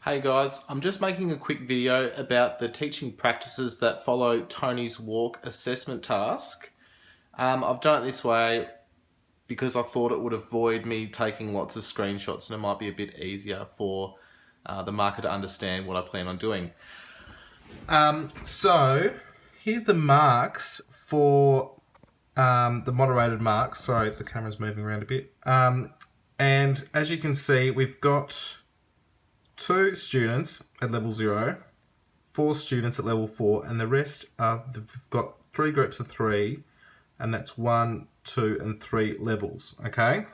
Hey guys, I'm just making a quick video about the teaching practices that follow Tony's walk assessment task. I've done it this way because I thought it would avoid me taking lots of screenshots and it might be a bit easier for the marker to understand what I plan on doing. So here's the marks for the moderated marks. Sorry, the camera's moving around a bit. And as you can see, we've got 2 students at level 0, 4 students at level 4, and the rest we've got 3 groups of 3, and that's 1, 2, and 3 levels. Okay,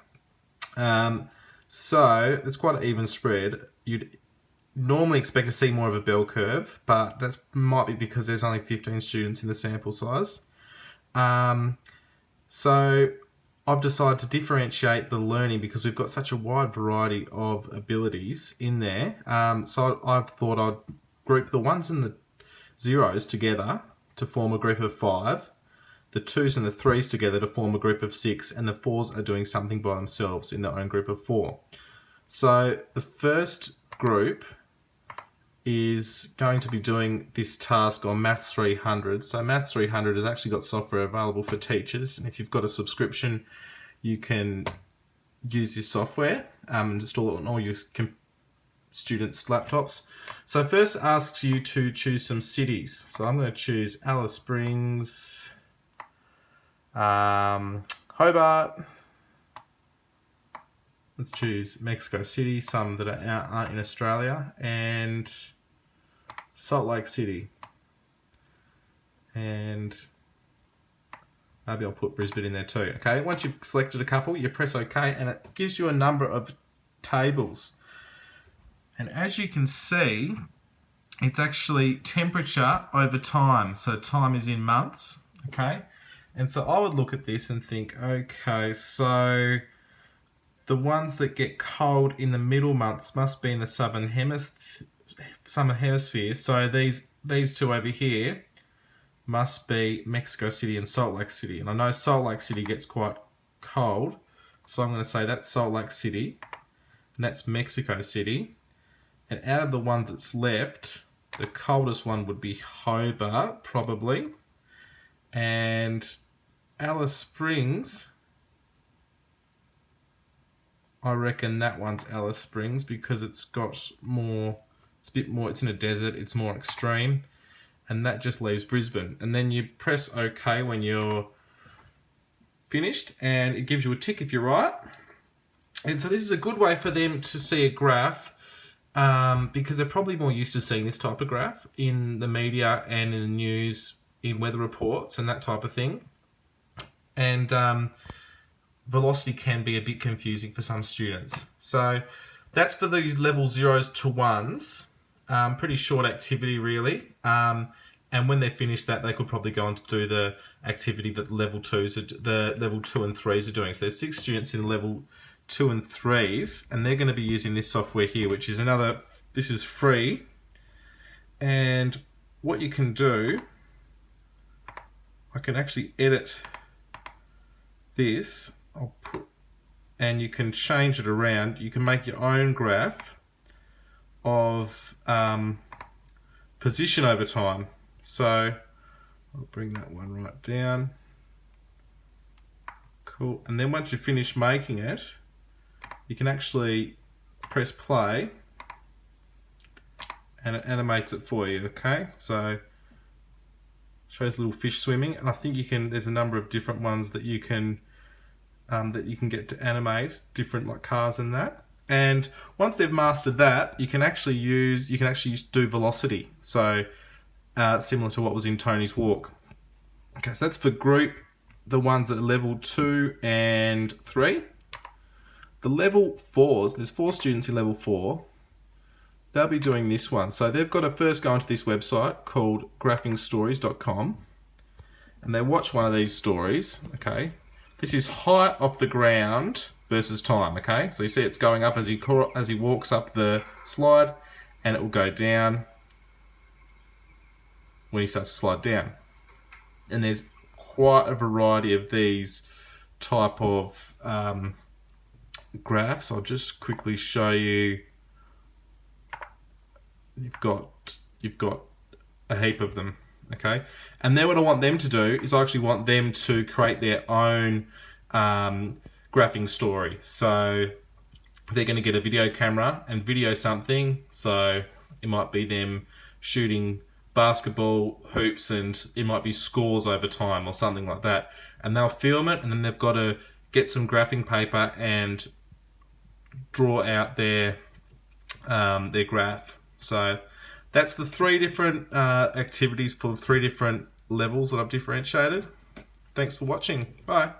so it's quite an even spread. You'd normally expect to see more of a bell curve, but that might be because there's only 15 students in the sample size. So I've decided to differentiate the learning because we've got such a wide variety of abilities in there. So I've thought I'd group the 1s and the 0s together to form a group of 5, the 2s and the 3s together to form a group of 6, and the 4s are doing something by themselves in their own group of 4. So the first group is going to be doing this task on Maths 300. So Maths 300 has actually got software available for teachers, and if you've got a subscription, you can use this software and install it on all your students' laptops. So first asks you to choose some cities. So I'm going to choose Alice Springs, Hobart. Let's choose Mexico City, some that aren't in Australia, and Salt Lake City. And maybe I'll put Brisbane in there too. Okay, once you've selected a couple, you press OK, and it gives you a number of tables. And as you can see, it's actually temperature over time. So time is in months. Okay, and so I would look at this and think, okay, so the ones that get cold in the middle months must be in the southern hemisphere. So these two over here must be Mexico City and Salt Lake City. And I know Salt Lake City gets quite cold, so I'm going to say that's Salt Lake City, and that's Mexico City. And out of the ones that's left, the coldest one would be Hobart, probably. And Alice Springs, I reckon that one's Alice Springs because it's got more, it's a bit more, it's in a desert, it's more extreme. And that just leaves Brisbane. And then you press OK when you're finished, and it gives you a tick if you're right. And so this is a good way for them to see a graph because they're probably more used to seeing this type of graph in the media and in the news, in weather reports and that type of thing. And velocity can be a bit confusing for some students. So that's for the level 0s to 1s. Pretty short activity really. And when they finish that, they could probably go on to do the activity that the level 2 and 3s are doing. So there's 6 students in level 2 and 3s, and they're going to be using this software here, which is this is free. And what you can do, I can actually edit this. And you can change it around. You can make your own graph of position over time. So I'll bring that one right down. Cool. And then once you finish making it, you can actually press play and it animates it for you. Okay, so shows little fish swimming, and I think there's a number of different ones that you can get to animate, different like cars and that. And once they've mastered that, you can actually do velocity. So similar to what was in Tony's walk. Okay, so that's for the ones that are level 2 and 3. The level 4s, there's 4 students in level 4. They'll be doing this one. So they've got to first go onto this website called graphingstories.com, and they watch one of these stories. Okay, this is height off the ground versus time. Okay, so you see it's going up as he walks up the slide, and it will go down when he starts to slide down. And there's quite a variety of these type of graphs. I'll just quickly show you you've got a heap of them. Okay, and then what I want them to do is I actually want them to create their own graphing story. So they're going to get a video camera and video something. So it might be them shooting basketball hoops, and it might be scores over time or something like that. And they'll film it, and then they've got to get some graphing paper and draw out their graph. So that's the 3 different activities for the 3 different levels that I've differentiated. Thanks for watching. Bye.